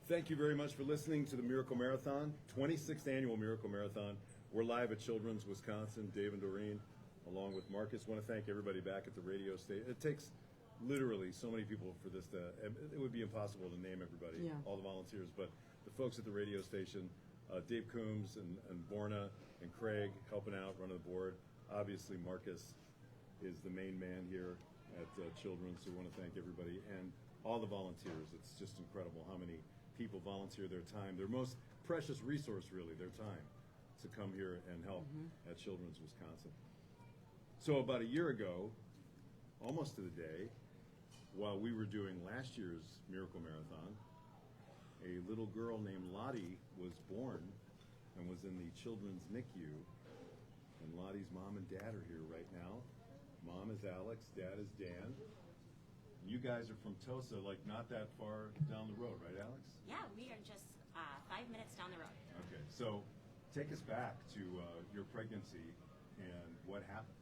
Thank you very much for listening to the Miracle Marathon, 26th annual Miracle Marathon. We're live at Children's, Wisconsin. Dave and Doreen, along with Marcus. Want to thank everybody back at the radio station. It takes literally so many people for this to, it would be impossible to name everybody, all the volunteers, but the folks at the radio station, Dave Coombs and Borna and Craig helping out, running the board. Obviously, Marcus is the main man here at Children's, so we want to thank everybody and all the volunteers. It's just incredible how many people volunteer their time, their most precious resource, really, their time, to come here and help at Children's, Wisconsin. So about a year ago, almost to the day, while we were doing last year's Miracle Marathon, a little girl named Lottie was born and was in the Children's NICU. And Lottie's mom and dad are here right now. Mom is Alex, dad is Dan. You guys are from Tosa, like not that far down the road, right, Alex? Yeah, we are just 5 minutes down the road. Okay, so take us back to your pregnancy and what happened.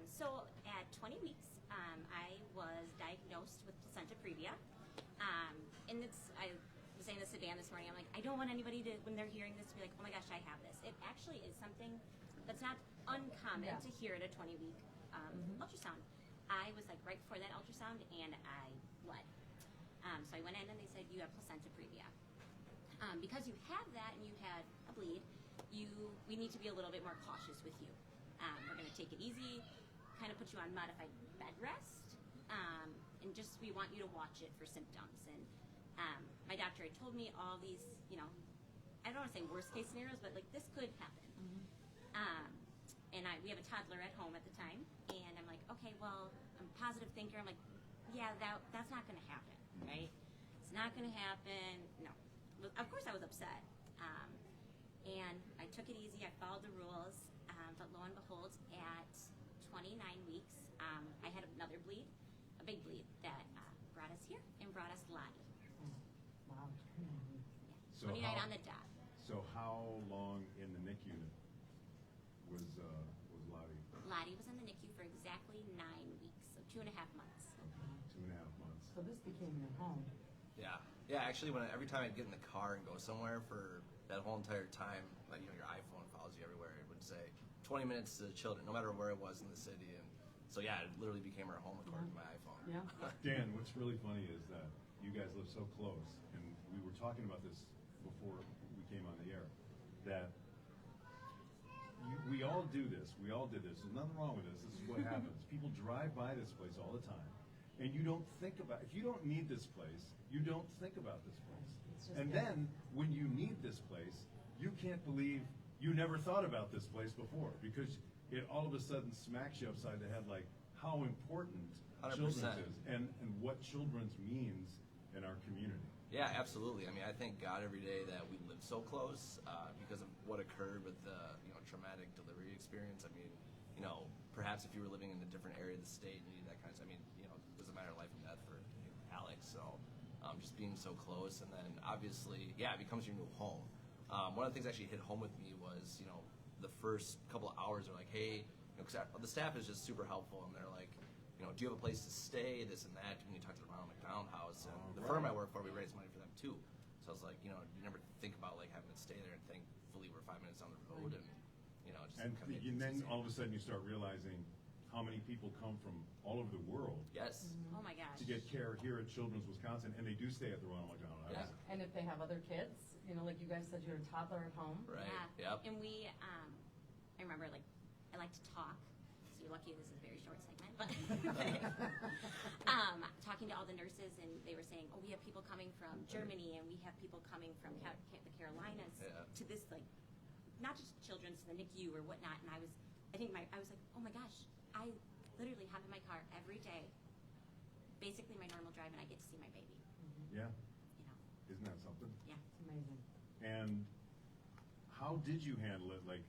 So at 20 weeks, I was diagnosed with placenta previa. And I was saying this to Dan this morning. I'm like, I don't want anybody to, when they're hearing this, to be like, oh my gosh, I have this. It actually is something that's not uncommon to hear at a 20-week ultrasound. I was like right before that ultrasound, and I bled. So I went in and they said, you have placenta previa. Because you have that and you had a bleed, we need to be a little bit more cautious with you. We're going to take it easy, kind of put you on modified bed rest, and just we want you to watch it for symptoms. And my doctor had told me all these, I don't want to say worst case scenarios, but like this could happen. And we have a toddler at home at the time, and I'm like, okay, well, I'm a positive thinker. I'm like, yeah, that's not going to happen, right? It's not going to happen. No. Of course I was upset. And I took it easy. I followed the rules. But lo and behold, at 29 weeks, I had another bleed, a big bleed, that brought us here and brought us Lottie. Wow. Yeah, So 29 on the dot. So how long in the NICU was Lottie? Lottie was in the NICU for exactly 9 weeks, so 2.5 months. Okay, 2.5 months. So this became your home. Yeah. Actually, every time I'd get in the car and go somewhere for that whole entire time, like your iPhone follows you everywhere. It would say 20 minutes to children, no matter where it was in the city. And so it literally became our home according to my iPhone. Yeah. Dan, what's really funny is that you guys live so close, and we were talking about this before we came on the air, that we all do this. We all did this. There's nothing wrong with this. This is what happens. People drive by this place all the time, and you don't think about, if you don't need this place, you don't think about this place. And then when you need this place, you can't believe you never thought about this place before, because it all of a sudden smacks you upside the head, like how important 100%. Children's is and what Children's means in our community. Yeah, absolutely. I mean, I thank God every day that we live so close because of what occurred with the traumatic delivery experience. I mean, perhaps if you were living in a different area of the state and you needed that kind of stuff, I mean, it was a matter of life and death for Alex. So just being so close, and then obviously, it becomes your new home. One of the things that actually hit home with me was, the first couple of hours are like, hey, because the staff is just super helpful, and they're like, do you have a place to stay, this and that, when you talk to the Ronald McDonald House, and the firm I work for, we raise money for them too. So I was like, you never think about like having to stay there, and thankfully we're 5 minutes down the road, and just and then all of a sudden you start realizing how many people come from all over the world. Yes. Oh my gosh. To get care here at Children's, Wisconsin, and they do stay at the Ronald McDonald House. Yeah. And if they have other kids, like you guys said, you're a toddler at home. Right. Yeah. Yep. And we, I remember, I like to talk. So you're lucky this is a very short segment, but talking to all the nurses, and they were saying, oh, we have people coming from Germany, and we have people coming from the Carolinas to this, not just Children's, to the NICU or whatnot. And I was like, oh my gosh, I literally hop in my car every day, basically my normal drive, and I get to see my baby. Yeah. Isn't that something? Yeah. It's amazing. And how did you handle it? Like,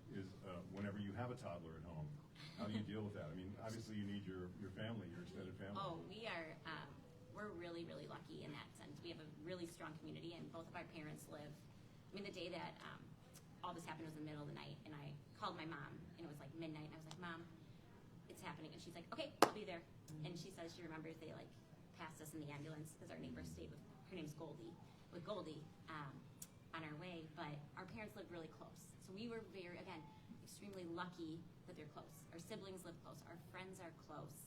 whenever you have a toddler at home, how do you deal with that? I mean, obviously you need your family, your extended family. Oh, we're really, really lucky in that sense. We have a really strong community, and both of our parents live. I mean, the day that all this happened was in the middle of the night, and I called my mom, and it was like midnight, and I was like, Mom, it's happening. And she's like, okay, I'll be there. And she says she remembers they passed us in the ambulance because our neighbor stayed with, her name's Goldie. with Goldie on our way, but our parents lived really close. So we were extremely lucky that they're close. Our siblings live close. Our friends are close.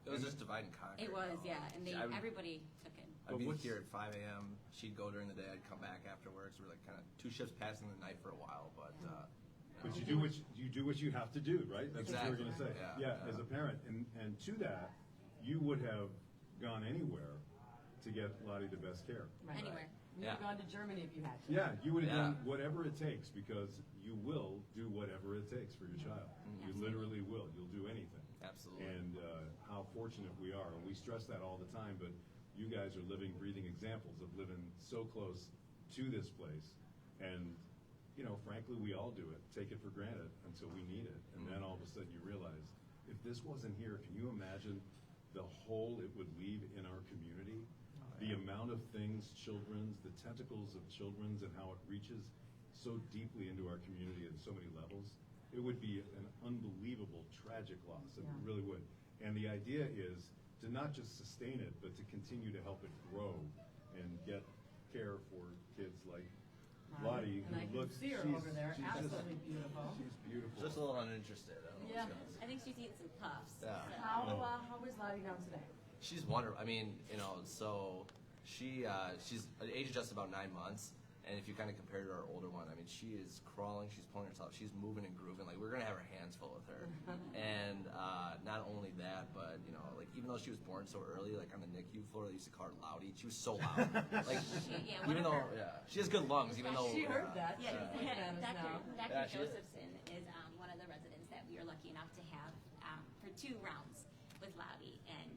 It was just divide and conquer. It was, you know? yeah, and everybody took it. I'd be here at 5 a.m. She'd go during the day. I'd come back after work. So we're like kind of 2 shifts passing the night for a while, but. But you do what you have to do, right? That's what you were going to say. Yeah, as a parent, and to that, you would have gone anywhere to get Lottie the best care. Right. Anywhere. You would have gone to Germany if you had to. Yeah, you would have done whatever it takes because you will do whatever it takes for your child. You literally will. You'll do anything. Absolutely. And how fortunate we are, and we stress that all the time, but you guys are living, breathing examples of living so close to this place. And, you know, frankly, we all do it, take it for granted until we need it. And then all of a sudden you realize, if this wasn't here, can you imagine the hole it would leave in our community? The amount of things the tentacles of children's and how it reaches so deeply into our community at so many levels. It would be an unbelievable, tragic loss. It really would. And the idea is to not just sustain it, but to continue to help it grow and get care for kids like Lottie, and I who can looks, see her she's, over there, she's absolutely beautiful. She's beautiful. Just a little uninterested. I don't know Yeah. what's going on. I think she's eating some puffs. Yeah. So. How is Lottie down today? She's wonderful. I mean, you know, so she's age just about 9 months, and if you kind of compare to our older one, I mean, she is crawling, she's pulling herself, she's moving and grooving. Like we're gonna have our hands full with her. And not only that, but you know, like even though she was born so early, like on the NICU floor, they used to call her Loudy. She was so loud. Like even though she has good lungs, even though She heard that. Yeah, She's looking at us now. Dr. she is. Josephson is one of the residents that we are lucky enough to have for 2 rounds with Loudie, and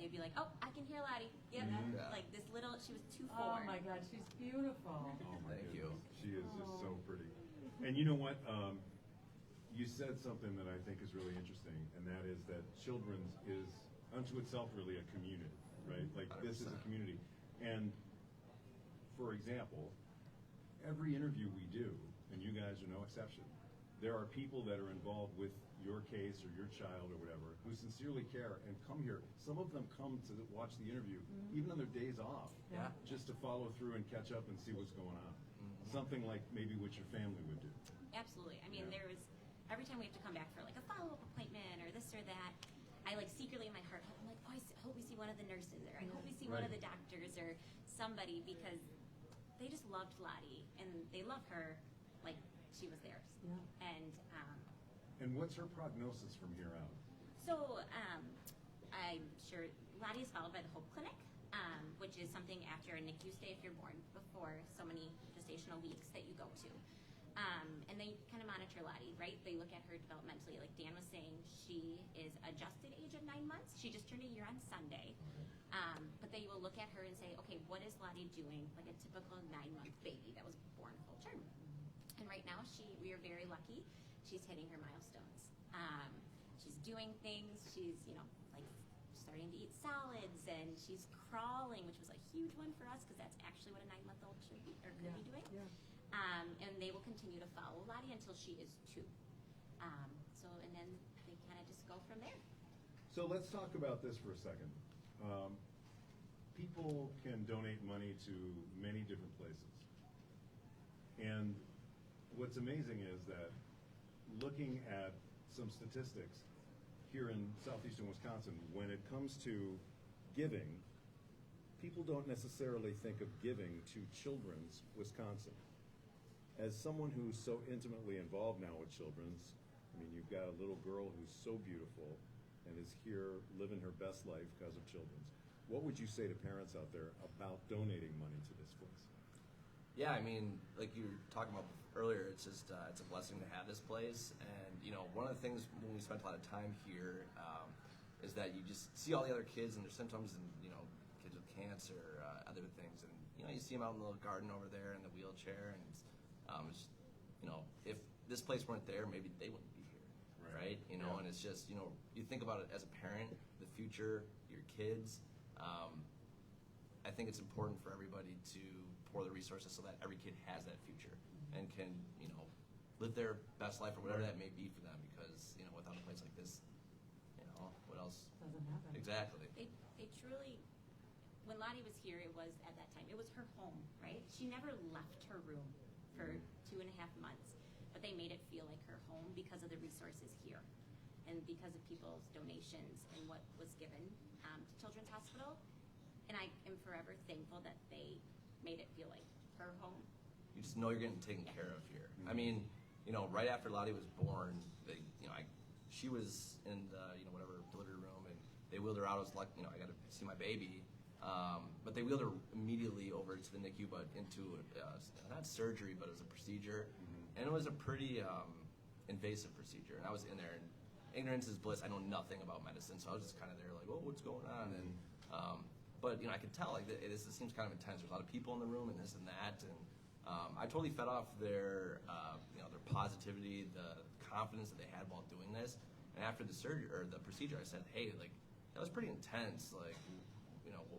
they'd be like, "Oh, I can hear Loudie." Yep. Like this little, she was 2'4". Oh my God, she's beautiful. Oh my Thank goodness. you. She is just so pretty. And you know what? You said something that I think is really interesting, and that is that children's is unto itself really a community, right? Like this is a 100%. community. And for example, every interview we do, and you guys are no exception, there are people that are involved with your case or your child or whatever who sincerely care and come here. Some of them come to watch the interview, even on their days off, just to follow through and catch up and see what's going on. Something like maybe what your family would do. Absolutely. I mean, there was every time we have to come back for like a follow-up appointment or this or that, I like secretly in my heart, I'm like, oh, I hope we see one of the nurses, or I hope we see one of the doctors or somebody, because they just loved Lottie and they love her like she was theirs. Yeah. And what's her prognosis from here out? So I'm sure Lottie is followed by the Hope Clinic, which is something after a NICU stay if you're born before so many gestational weeks that you go to. And they kind of monitor Lottie, right? They look at her developmentally. Like Dan was saying, she is adjusted age of 9 months. She just turned a year on Sunday. But they will look at her and say, okay, what is Lottie doing? Like a typical 9-month baby that was born full term. And right now, we are very lucky. She's hitting her milestones. She's doing things. She's, like starting to eat solids, and she's crawling, which was a huge one for us because that's actually what a 9-month-old should be or could be doing. Yeah. And they will continue to follow Lottie until she is 2. And then they kind of just go from there. So let's talk about this for a second. People can donate money to many different places. And what's amazing is that looking at some statistics here in southeastern Wisconsin, when it comes to giving, people don't necessarily think of giving to Children's Wisconsin. As someone who's so intimately involved now with Children's, I mean, you've got a little girl who's so beautiful and is here living her best life because of Children's. What would you say to parents out there about donating money to this place? Yeah, I mean, like you were talking about earlier, it's just it's a blessing to have this place. And one of the things when we spent a lot of time here is that you just see all the other kids and their symptoms, and kids with cancer, other things, and you see them out in the little garden over there in the wheelchair, and it's if this place weren't there, maybe they wouldn't be here, right? And it's just you think about it as a parent, the future, your kids. I think it's important for everybody to pour the resources so that every kid has that future and can, live their best life or whatever that may be for them. Because without a place like this, what else? Doesn't happen. Exactly. They truly when Lottie was here, it was at that time, it was her home, right? She never left her room for 2.5 months, but they made it feel like her home because of the resources here and because of people's donations and what was given to Children's Hospital. And I am forever thankful that they made it feel like her home. You just know you're getting taken care of here. I mean, right after Lottie was born, she was in the, whatever delivery room, and they wheeled her out. I was like, I got to see my baby. But they wheeled her immediately over to the NICU, but into not surgery, but as a procedure. And it was a pretty invasive procedure. And I was in there, and ignorance is bliss. I know nothing about medicine, so I was just kind of there like, oh, what's going on? And but I could tell like this seems kind of intense. There's a lot of people in the room and this and that, and I totally fed off their their positivity, the confidence that they had while doing this. And after the surgery or the procedure, I said, hey, like that was pretty intense. Like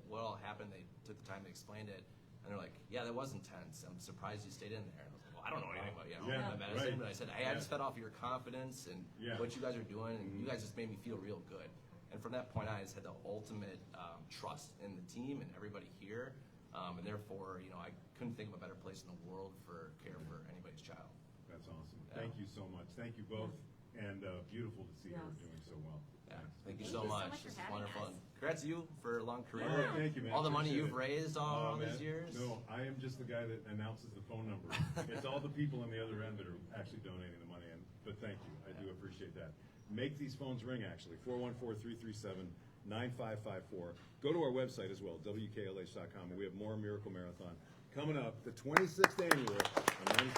what all happened? They took the time to explain it, and they're like, yeah, that was intense. I'm surprised you stayed in there. And I was like, well, I don't know anything about medicine, but I said, hey, I just fed off your confidence and what you guys are doing, and you guys just made me feel real good. And from that point on, I just had the ultimate trust in the team and everybody here, and therefore, I couldn't think of a better place in the world for care for anybody's child. That's awesome. Thank you so much. Thank you both, and beautiful to see her doing so well. Yeah, thank you so much. For It's having wonderful. us. Congrats to you for a long career. Oh, thank you, man. All the money Appreciate you've it. raised all Man. these years. No, I am just the guy that announces the phone number. It's all the people on the other end that are actually donating the money in. But thank you. I do appreciate that. Make these phones ring, actually. 414-337-9554. Go to our website as well, WKLH.com. We have more Miracle Marathon coming up, the 26th annual. And